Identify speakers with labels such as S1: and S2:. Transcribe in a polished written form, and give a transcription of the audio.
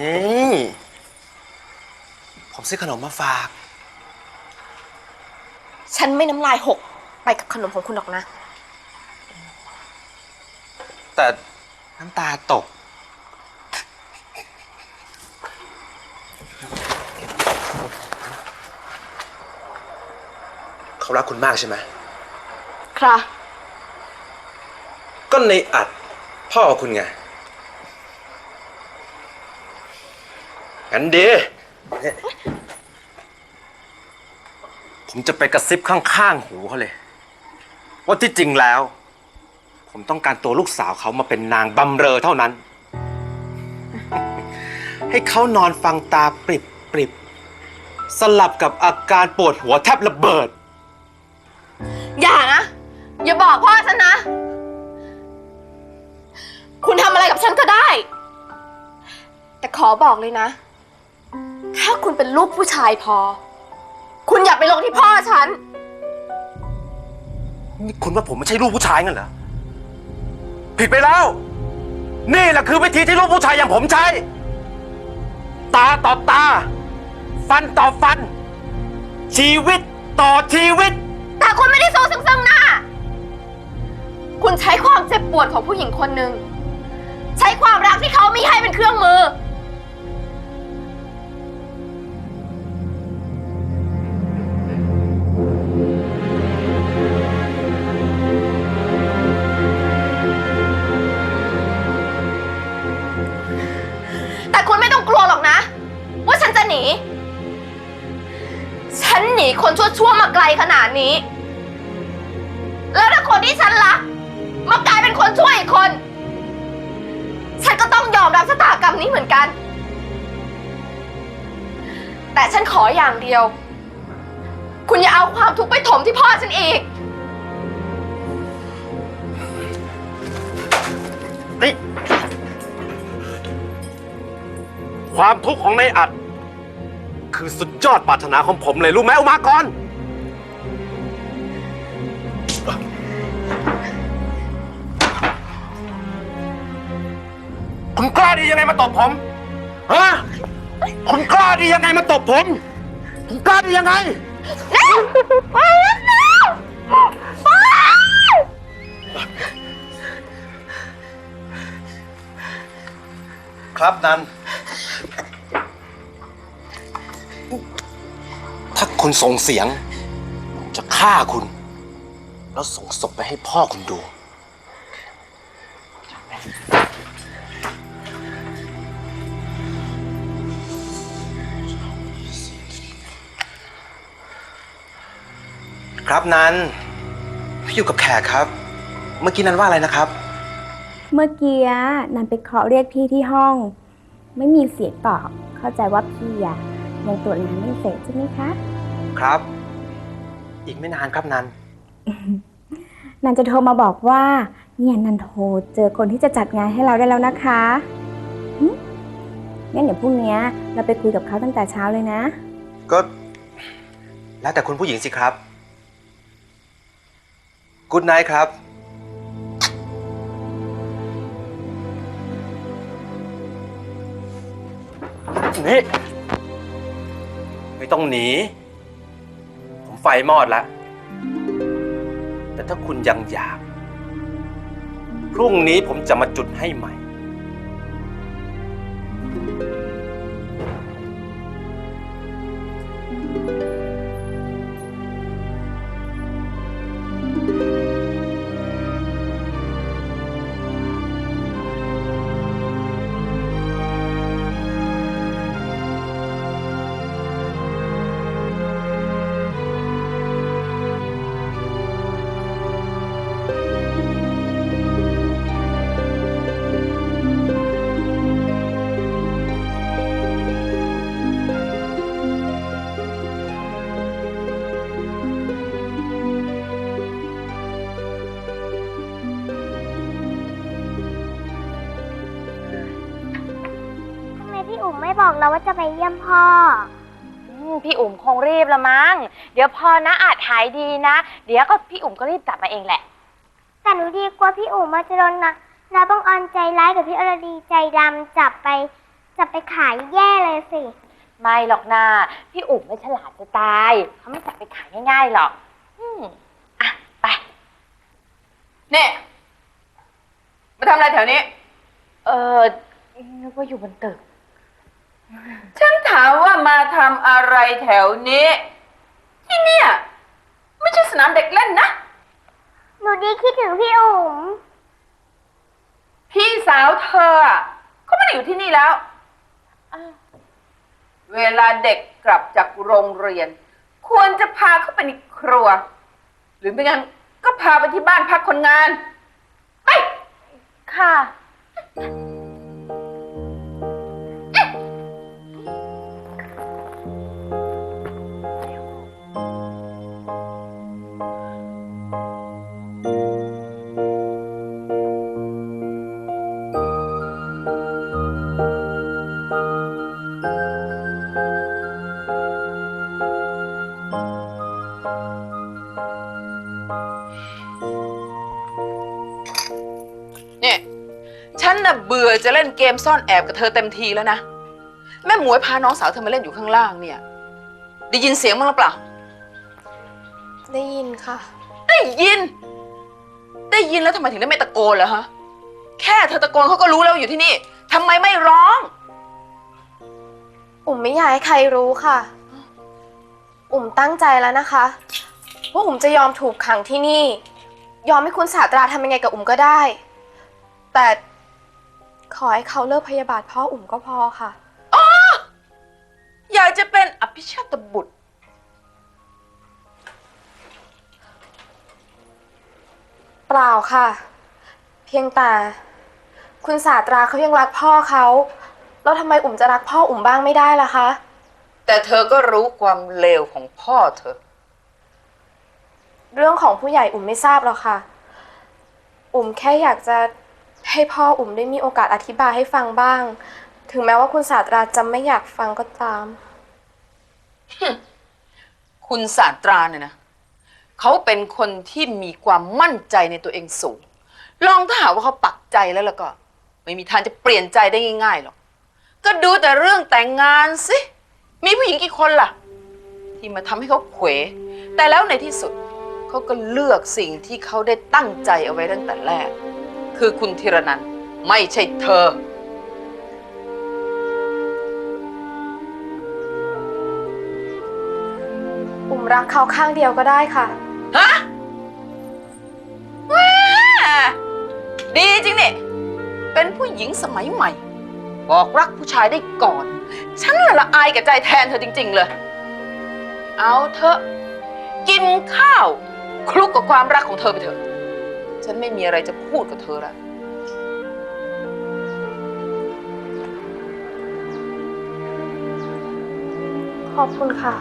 S1: นี่ผมซื้อขนมมาฝาก
S2: ฉันไม่น้ำลายหกไปกับขนมของคุณหรอกนะ
S1: แต่น้ำตาตกเขารักคุณมากใช่ไหม
S2: ค่ะ
S1: ก็ในอัดพ่อคุณไงงั้นดีผมจะไปกระซิบข้างๆหูเขาเลยว่าที่จริงแล้วผมต้องการตัวลูกสาวเขามาเป็นนางบำเรอเท่านั้น ให้เขานอนฟังตาปริบสลับกับอาการปวดหัวแทบระเบิด
S2: อย่านะอย่าบอกพ่อฉันนะคุณทำอะไรกับฉันก็ได้แต่ขอบอกเลยนะถ้าคุณเป็นลูกผู้ชายพอคุณอย่าไปลงที่พ่อฉัน
S1: นี่คุณว่าผมไม่ใช่ลูกผู้ชายงั้นเหรอผิดไปแล้วนี่แหละคือวิธีที่ลูกผู้ชายอย่างผมใช้ตาต่อตาฟันต่อฟันชีวิตต่อชีวิต
S2: แต่คุณไม่ได้สู้ซึ่งหน้าคุณใช้ความเจ็บปวดของผู้หญิงคนหนึ่งใช้ความรักที่เขามีให้เป็นเครื่องมือแต่คุณไม่ต้องกลัวหรอกนะว่าฉันจะหนีฉันหนีคนชั่วๆมาไกลขนาดนี้แล้วถ้าคนที่ฉันรักมากลายเป็นคนชั่วอีกคนฉันก็ต้องยอมรับชะตากรรมนี้เหมือนกันแต่ฉันขออย่างเดียวคุณอย่าเอาความทุกข์ไปถมที่พ่อฉันอีก
S1: นี่ความทุกข์ของนายอัดคือสุดยอดปรารถนาของผมเลยรู้ไหมอุมากรคุณกล้าดียังไงมาตบผมฮะคุณกล้าดียังไงมาตบผมคุณกล้าดียังไงครับนันถ้าคุณส่งเสียงผมจะฆ่าคุณแล้วส่งศพไปให้พ่อคุณดูครับนันพี่อยู่กับแขกครับเมื่อกี้นันว่าอะไรนะครับ
S3: เมื่อกี้นันไปเคาะเรียกพี่ที่ห้องไม่มีเสียงตอบเข้าใจว่าพี่ยังตรวจงานไม่เสร็จใช่ไหมคะ
S1: ครับอีกไม่นานครับนัน
S3: นันจะโทรมาบอกว่าเนี่ยนันโทรเจอคนที่จะจัดงานให้เราได้แล้วนะคะงั้นเดี๋ยวพรุ่งนี้เราไปคุยกับเขาตั้งแต่เช้าเลยนะ
S1: ก็แล้วแต่คุณผู้หญิงสิครับกู๊ดไนท์ครับนี่ไม่ต้องหนีผมไฟมอดแล้วแต่ถ้าคุณยังอยากพรุ่งนี้ผมจะมาจุดให้ใหม่
S4: พี่อุ๋มไม่บอกเราว่าจะไปเยี่ยมพ่อ พี่อุ๋มคงรีบละมั้งเดี๋ยวพอนะอาจหายดีนะเดี๋ยวก็พี่อุ๋มก็รีบกลับมาเองแหละ
S5: แต่หนูดีกว่าพี่อู๋มาจะโดนนะนาต้องออนใจร้ายกับพี่อรดีใจดำจับไปขายแย่เลยสิ
S4: ไม่หรอกนาพี่อุ๋มไม่ฉลาดจะตายเขาไม่จับไปขายง่ายๆหรอกอ่ะไป
S6: เนี่ยมาทำอะไรแถวนี้
S4: นึกว่าอยู่บนตึก
S6: ฉันถามว่ามาทำอะไรแถวนี้ ที่เนี่ยไม่ใช่สนามเด็กเล่นนะ
S5: หนูดีคิดถึงพี่อุ๋ม
S6: พี่สาวเธออะเขาไม่ได้อยู่ที่นี่แล้ว เวลาเด็กกลับจากโรงเรียน ควรจะพาเขาไปในครัว หรือไม่งั้นก็พาไปที่บ้านพักคนงาน ไป
S4: ค่ะ
S6: เนี่ยฉันน่ะเบื่อจะเล่นเกมซ่อนแอบกับเธอเต็มทีแล้วนะ แม่หมวยพาน้องสาวเธอมาเล่นอยู่ข้างล่างเนี่ย ได้ยินเสียงมั้างหรือเปล่า
S2: ได้ยินค่ะ
S6: ได้ยิน ได้ยินแล้วทำไมถึงได้ไม่ตะโกนเหรอฮะ แค่เธอตะโกนเขาก็รู้แล้วอยู่ที่นี่ทำไมไม่ร้อง
S2: อุ่มไม่อยากให้ใครรู้ค่ะ อุ่มตั้งใจแล้วนะคะว่าอุ่มจะยอมถูกขังที่นี่ ยอมให้คุณศาสตราทำยังไงกับอุ่มก็ได้ แต่ขอให้เขาเลิกพยาบาทพ่ออุ่มก็พอค่ะ
S6: อยากจะเป็นอภิชาตบุตร
S2: เปล่าค่ะ เพียงแต่คุณศาสตราเขายังรักพ่อเขาแล้วทำไมอุ่มจะรักพ่ออุ่มบ้างไม่ได้ล่ะคะ
S6: แต่เธอก็รู้ความเลวของพ่อเธอ
S2: เรื่องของผู้ใหญ่อุ่มไม่ทราบหรอกค่ะ อุ่มแค่อยากจะให้พ่ออุ่มได้มีโอกาสอธิบายให้ฟังบ้าง ถึงแม้ว่าคุณศาสตราจะไม่อยากฟังก็ตาม
S6: คุณศาสตราเนี่ยนะเขาเป็นคนที่มีความมั่นใจในตัวเองสูง ลองถ้าหากว่าเขาปักใจแล้วก็ ไม่มีทางจะเปลี่ยนใจได้ง่ายๆหรอก ก็ดูแต่เรื่องแต่งงานสิมีผู้หญิงกี่คนล่ะ ที่มาทำให้เขาเขวแต่แล้วในที่สุดเขาก็เลือกสิ่งที่เขาได้ตั้งใจเอาไว้ตั้งแต่แรก คือคุณธีรนันท์ไม่ใช่เธอ
S2: อุ่มรักเขาข้างเดียวก็ได้ค่ะ
S6: ฮะแหมดีจริงเนี่ยเป็นผู้หญิงสมัยใหม่ บอกรักผู้ชายได้ก่อน ฉันละอายกับใจแทนเธอจริงๆเลย เอาเถอะกินข้าวคลุกกับความรักของเธอไปเถอะ ฉันไม่มีอะไรจะพูดกับเธอแล้ว
S2: ขอบคุณค่ะ